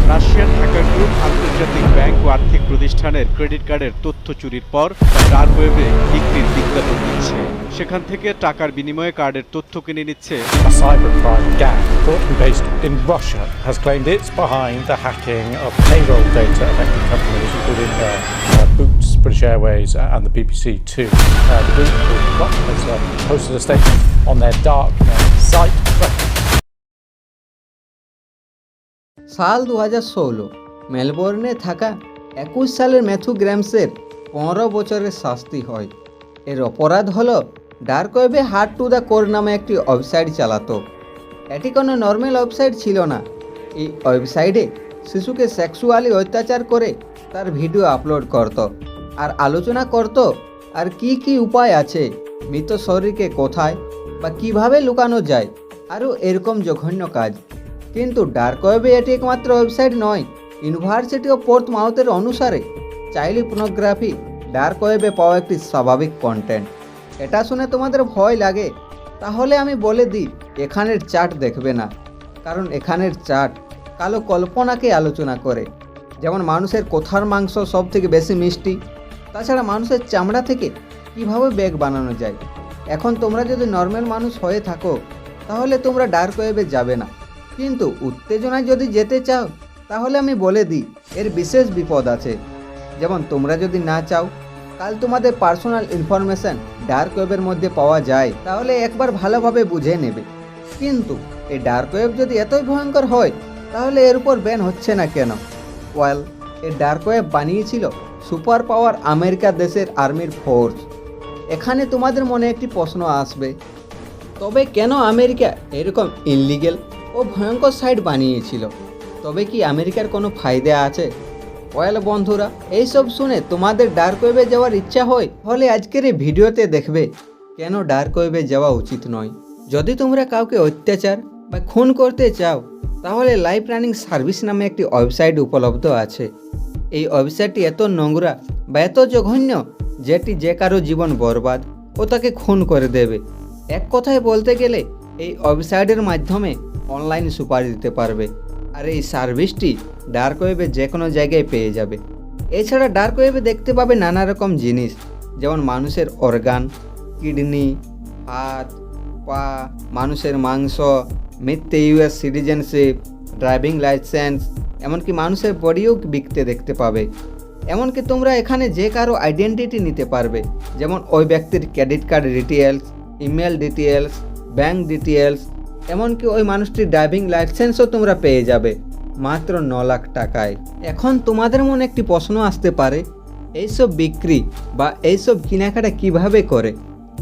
Russian hacker group আন্তর্জাতিক bank ও আর্থিক প্রতিষ্ঠানের ক্রেডিট কার্ডের তথ্য চুরির পর ডার্ক ওয়েবে বিক্রির বিজ্ঞাপন দিচ্ছে। সেখান থেকে টাকার বিনিময়ে কার্ডের তথ্য কিনে নিচ্ছে। A cybercrime gang thought to be based in Russia has claimed it's behind the hacking of payroll data affecting companies including Boots, British Airways and the BBC too. The group has posted a statement on their dark site. সাল 2016 মেলবোর্নে থাকা 21 সালের Matthew গ্র্যামসের 15 বছরের শাস্তি হয়। এর অপরাধ হলো dark ওয়েবে হার্ড টু দ্য কোর নামে একটি ওয়েবসাইট চালাতো। এটি কোনো নর্মাল ওয়েবসাইট ছিল না। এই ওয়েবসাইটে শিশুকে সেক্সুয়ালি অত্যাচার করে তার ভিডিও আপলোড করত আর আলোচনা করত আর কি উপায় আছে মৃত শরীরকে কোথায় বা কিভাবে লুকানো যায় আরও এরকম জঘন্য কাজ। কিন্তু ডার্ক ওয়েবে এটি একমাত্র ওয়েবসাইট নয়। ইউনিভার্সিটি অফ পোর্টমাউথের অনুসারে চাইল্ড পর্নোগ্রাফি ডার্ক ওয়েবে পাওয়া একটি স্বাভাবিক কন্টেন্ট। এটা শুনে তোমাদের ভয় লাগে? তাহলে আমি বলে দিই, এখানের চার্ট দেখবে না, কারণ এখানের চার্ট কালো কল্পনাকে আলোচনা করে। যেমন মানুষের কোথার মাংস সব থেকে বেশি মিষ্টি, তাছাড়া মানুষের চামড়া থেকে কিভাবে ব্যাগ বানানো যায়। এখন তোমরা যদি নর্মাল মানুষ হয়ে থাকো তাহলে তোমরা ডার্ক ওয়েবে যাবে না, কিন্তু উত্তেজনায় যদি যেতে চাও তাহলে আমি বলে দিই এর বিশেষ বিপদ আছে। যেমন তোমরা যদি না চাও কাল তোমাদের পার্সোনাল ইনফরমেশন ডার্ক ওয়েবের মধ্যে পাওয়া যায় তাহলে একবার ভালোভাবে বুঝে নেবে। কিন্তু এই ডার্ক ওয়েব যদি এতই ভয়ঙ্কর হয় তাহলে এর উপর ব্যান হচ্ছে না কেন? ওয়েল, এই ডার্ক ওয়েব বানিয়েছিল সুপার পাওয়ার আমেরিকা দেশের আর্মির ফোর্স। এখানে তোমাদের মনে একটি প্রশ্ন আসবে, তবে কেন আমেরিকা এরকম ইনলিগেল ও ভয়ঙ্কর সাইট বানিয়েছিল? তবে কি আমেরিকার কোনো ফায়দা আছে? ওয়েল বন্ধুরা, এইসব শুনে তোমাদের ডার্ক ওয়েবে যাওয়ার ইচ্ছা হয় তাহলে আজকের এই ভিডিওতে দেখবে কেন ডার্ক ওয়েবে যাওয়া উচিত নয়। যদি তোমরা কাউকে অত্যাচার বা খুন করতে চাও তাহলে লাইফ রানিং সার্ভিস নামে একটি ওয়েবসাইট উপলব্ধ আছে। এই ওয়েবসাইটটি এত নোংরা বা এত জঘন্য যেটি যে কারো জীবন বরবাদ ও তাকে খুন করে দেবে। এক কথায় বলতে গেলে এই ওয়েবসাইটের মাধ্যমে অনলাইন সুপারিশ দিতে পারবে, আর এই সার্ভিসটি ডার্ক ওয়েবে যে কোনো জায়গায় পেয়ে যাবে। এছাড়া ডার্ক ওয়েবে দেখতে পাবে নানা রকম জিনিস, যেমন মানুষের অর্গান, কিডনি, হাত, পা, মানুষের মাংস, মিথ্যে ইউএস সিটিজেনশিপ, ড্রাইভিং লাইসেন্স, এমনকি মানুষের বডিও বিকতে দেখতে পাবে। এমনকি তোমরা এখানে যে কারো আইডেন্টিটি নিতে পারবে, যেমন ওই ব্যক্তির credit card details, email details, bank details, এমনকি ওই মানুষটির ড্রাইভিং লাইসেন্সও তোমরা পেয়ে যাবে মাত্র 9 লাখ টাকায়। এখন তোমাদের মনে একটি প্রশ্ন আসতে পারে, এইসব বিক্রি বা এইসব কেনাকাটা কিভাবে করে?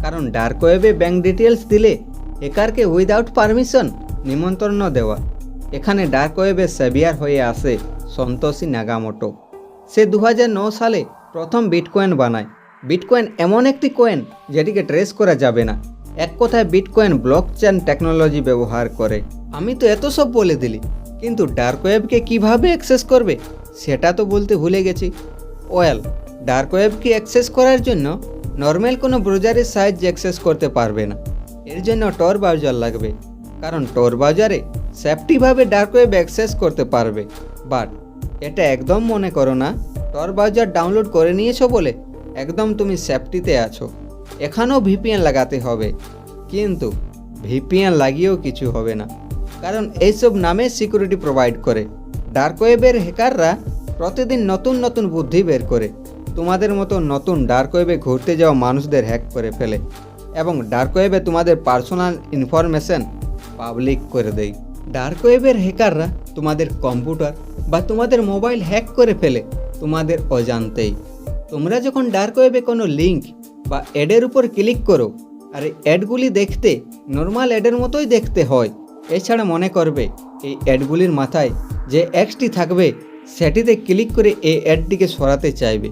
কারণ ডার্ক ওয়েবে ব্যাংক ডিটেলস দিলে হ্যাকারকে উইদাউট পারমিশন নিমন্ত্রণ দেওয়া। এখানে ডার্ক ওয়েবে সেভিয়ার হয়ে আসে সন্তোষী নাগামোটো। সে 2009 সালে প্রথম বিটকয়েন বানায়। বিটকয়েন এমন একটি কয়েন যেটিকে ট্রেস করা যাবে না। এক কথায় বিটকয়েন ব্লকচেন টেকনোলজি ব্যবহার করে। আমি তো এত সব বলে দিলি, কিন্তু ডার্ক ওয়েবকে কিভাবে অ্যাক্সেস করবে সেটা তো বলতে ভুলে গেছি। ওয়েল, ডার্ক ওয়েবকে অ্যাক্সেস করার জন্য নর্মাল কোনো ব্রাউজারের সাহায্যে অ্যাক্সেস করতে পারবে না। এর জন্য টর ব্রাউজার লাগবে, কারণ টর ব্রাউজারে সেফটিভাবে ডার্ক ওয়েব অ্যাক্সেস করতে পারবে। বাট এটা একদম মনে করো না টর ব্রাউজার ডাউনলোড করে নিয়েছো বলে একদম তুমি সেফটিতে আছো। এখানেও ভিপিএন লাগাতে হবে, কিন্তু ভিপিএন লাগিয়েও কিছু হবে না, কারণ এইসব নামে সিকিউরিটি প্রোভাইড করে। ডার্ক ওয়েবের হ্যাকাররা প্রতিদিন নতুন নতুন বুদ্ধি বের করে তোমাদের মতো নতুন ডার্ক ওয়েবে ঘুরতে যাওয়া মানুষদের হ্যাক করে ফেলে এবং ডার্ক ওয়েবে তোমাদের পার্সোনাল ইনফরমেশন পাবলিক করে দেয়। ডার্ক ওয়েবের হ্যাকাররা তোমাদের কম্পিউটার বা তোমাদের মোবাইল হ্যাক করে ফেলে তোমাদের অজান্তেই। তোমরা যখন ডার্ক ওয়েবে কোনো লিঙ্ক বা অ্যাডের উপর ক্লিক করো, আর এই অ্যাডগুলি দেখতে নর্মাল অ্যাডের মতোই দেখতে হয়। এছাড়া মনে করবে এই অ্যাডগুলির মাথায় যে এক্সটি থাকবে সেটিতে ক্লিক করে এই অ্যাডটিকে সরাতে চাইবে,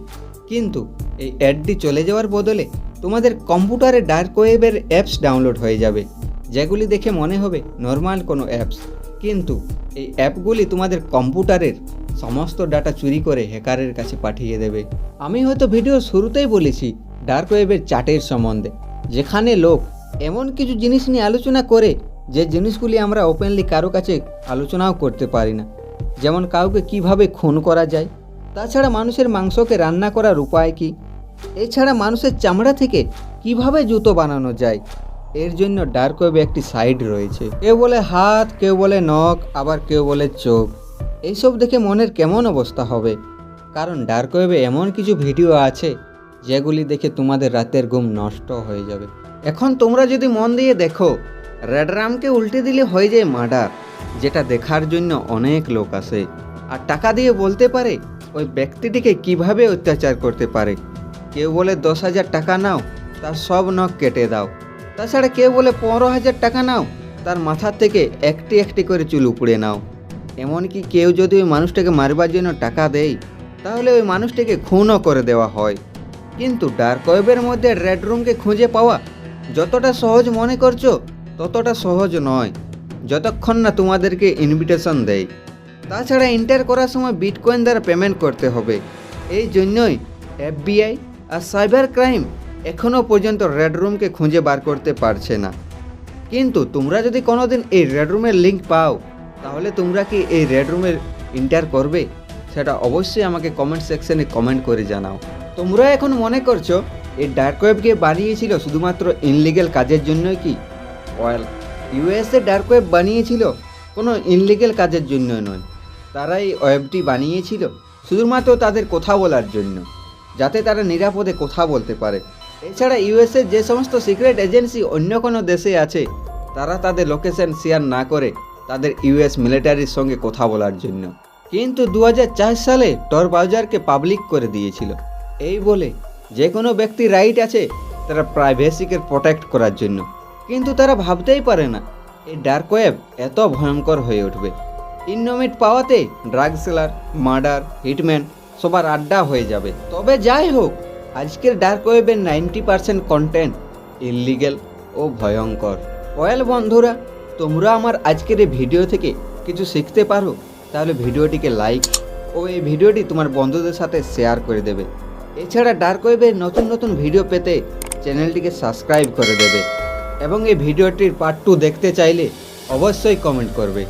কিন্তু এই অ্যাডটি চলে যাওয়ার বদলে তোমাদের কম্পিউটারে ডার্ক ওয়েবের অ্যাপস ডাউনলোড হয়ে যাবে, যেগুলি দেখে মনে হবে নর্মাল কোনো অ্যাপস, কিন্তু এই অ্যাপগুলি তোমাদের কম্পিউটারের সমস্ত ডাটা চুরি করে হ্যাকারের কাছে পাঠিয়ে দেবে। আমি হয়তো ভিডিওর শুরুতেই বলেছি ডার্ক ওয়েবের চার্টের সম্বন্ধে, যেখানে লোক এমন কিছু জিনিস নিয়ে আলোচনা করে যে জিনিসগুলি আমরা ওপেনলি কারো কাছে আলোচনাও করতে পারি না। যেমন কাউকে কিভাবে খুন করা যায়, তাছাড়া মানুষের মাংসকে রান্না করার উপায় কী, এছাড়া মানুষের চামড়া থেকে কিভাবে জুতো বানানো যায়। এর জন্য ডার্ক ওয়েবে একটি সাইট রয়েছে। কেউ বলে হাত, কেউ বলে নখ, আবার কেউ বলে চোখ। এইসব দেখে মনের কেমন অবস্থা হবে, কারণ ডার্ক ওয়েবে এমন কিছু ভিডিও আছে যেগুলি দেখে তোমাদের রাতের ঘুম নষ্ট হয়ে যাবে। এখন তোমরা যদি মন দিয়ে দেখো, রেড রামকে উল্টে দিলে হয়ে যায় মার্ডার, যেটা দেখার জন্য অনেক লোক আসে আর টাকা দিয়ে বলতে পারে ওই ব্যক্তিটিকে কিভাবে অত্যাচার করতে পারে। কেউ বলে 10,000 টাকা নাও, তার সব নখ কেটে দাও। তাছাড়া কেউ বলে 15,000 টাকা নাও, তার মাথার থেকে একটি একটি করে চুল উপড়ে নাও। এমনকি কেউ যদি ওই মানুষটাকে মারবার জন্য টাকা দেয়, তাহলে ওই মানুষটাকে খুনও করে দেওয়া হয়। কিন্তু ডার্ক ওয়েবের মধ্যে রেড রুমকে খুঁজে পাওয়া যতটা সহজ মনে করছো, ততটা সহজ নয়, যতক্ষণ না তোমাদেরকে ইনভিটেশন দেয়। তাছাড়া এন্টার করার সময় বিটকয়েন দ্বারা পেমেন্ট করতে হবে। এই জন্যই FBI আর সাইবার ক্রাইম এখনও পর্যন্ত রেড রুমকে খুঁজে বার করতে পারছে না। কিন্তু তোমরা যদি কোনোদিন এই রেড রুমের লিঙ্ক পাও, তাহলে তোমরা কি এই রেড রুমের এন্টার করবে? সেটা অবশ্যই আমাকে কমেন্ট সেকশনে কমেন্ট করে জানাও। তোমরা এখন মনে করছো এই ডার্ক ওয়েবকে বানিয়েছিল শুধুমাত্র ইনলিগ্যাল কাজের জন্যই কি? ওয়েল, USA ডার্ক ওয়েব বানিয়েছিল কোনো ইনলিগ্যাল কাজের জন্য নয়। তারা এই ওয়েবটি বানিয়েছিল শুধুমাত্র তাদের কথা বলার জন্য, যাতে তারা নিরাপদে কথা বলতে পারে। এছাড়া USA যে সমস্ত সিক্রেট এজেন্সি অন্য কোনো দেশে আছে, তারা তাদের লোকেশন শেয়ার না করে তাদের US মিলিটারির সঙ্গে কথা বলার জন্য। কিন্তু 2004 সালে টর ব্রাউজারকে পাবলিক করে দিয়েছিল, এই বলে যে কোনো ব্যক্তির রাইট আছে তারা প্রাইভেসিকে প্রোটেক্ট করার জন্য। কিন্তু তারা ভাবতেই পারে না এই ডার্ক ওয়েব এত ভয়ঙ্কর হয়ে উঠবে। ইননোমিট পাওয়াতে ড্রাগ সেলার, মার্ডার, হিটম্যান সবার আড্ডা হয়ে যাবে। তবে যাই হোক, আজকের ডার্ক ওয়েবের 90% কন্টেন্ট ইললিগ্যাল ও ভয়ঙ্কর। ওয়েল বন্ধুরা, তোমরা আমার আজকের এই ভিডিও থেকে কিছু শিখতে পারো, তাহলে ভিডিওটিকে লাইক ও এই ভিডিওটি তোমার বন্ধুদের সাথে শেয়ার করে দেবে। এছাড়া ডার্ক ওয়েবের নতুন নতুন ভিডিও পেতে চ্যানেলটিকে সাবস্ক্রাইব করে দেবে এবং এই ভিডিওটির পার্ট 2 দেখতে চাইলে অবশ্যই কমেন্ট করবে।